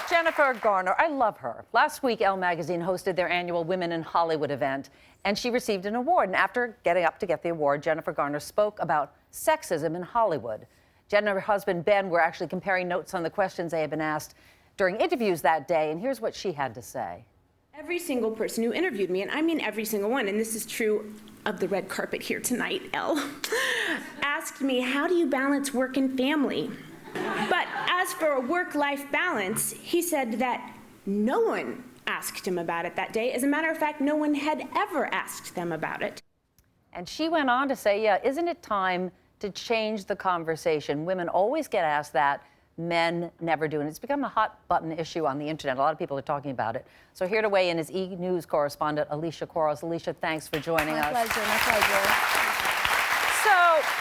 Jennifer Garner, I love her. Last week, Elle magazine hosted their annual Women in Hollywood event, and she received an award. And after getting up to get the award, Jennifer Garner spoke about sexism in Hollywood. Jen and her husband, Ben, were actually comparing notes on the questions they had been asked during interviews that day, and here's what she had to say. Every single person who interviewed me, and I mean every single one, and this is true of the red carpet here tonight, Elle, asked me, how do you balance work and family? But as for a work-life balance, he said that no one asked him about it that day. As a matter of fact, no one had ever asked them about it. And she went on to say, yeah, isn't it time to change the conversation? Women always get asked that, men never do. And it's become a hot button issue on the internet. A lot of people are talking about it. So here to weigh in is E! News correspondent Alicia Quarles. Alicia, thanks for joining us. My pleasure, my pleasure. So,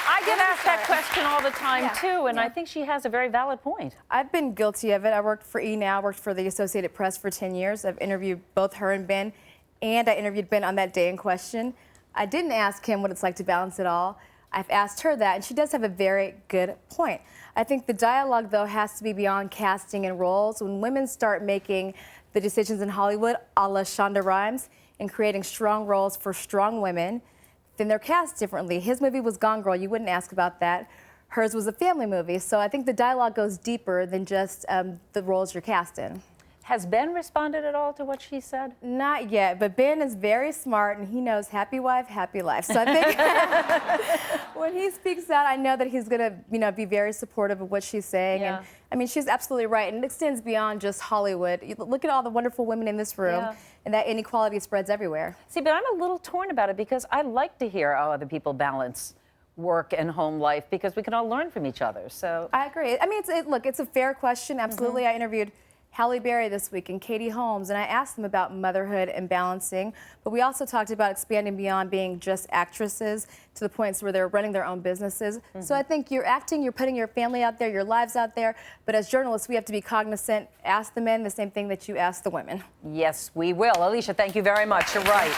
I get asked that question all the time, too, and I think she has a very valid point. I've been guilty of it. I worked for E! Now, worked for the Associated Press for 10 years. I've interviewed both her and Ben, and I interviewed Ben on that day in question. I didn't ask him what it's like to balance it all. I've asked her that, and she does have a very good point. I think the dialogue, though, has to be beyond casting and roles. When women start making the decisions in Hollywood, a la Shonda Rhimes, and creating strong roles for strong women, then they're cast differently. His movie was Gone Girl. You wouldn't ask about that. Hers was a family movie. So I think the dialogue goes deeper than just the roles you're cast in. Has Ben responded at all to what she said? Not yet, but Ben is very smart, and he knows happy wife, happy life. So I think when he speaks out, I know that he's going to, be very supportive of what she's saying. Yeah. And I mean, she's absolutely right, and it extends beyond just Hollywood. You look at all the wonderful women in this room, and that inequality spreads everywhere. See, but I'm a little torn about it because I like to hear how other people balance work and home life because we can all learn from each other. So I agree. I mean, look, it's a fair question. Absolutely. I interviewed Halle Berry this week and Katie Holmes, and I asked them about motherhood and balancing, but we also talked about expanding beyond being just actresses to the points where they're running their own businesses. So I think you're acting, you're putting your family out there, your lives out there, but as journalists, we have to be cognizant. Ask the men the same thing that you ask the women. yes, we will. Alicia, thank you very much. You're right.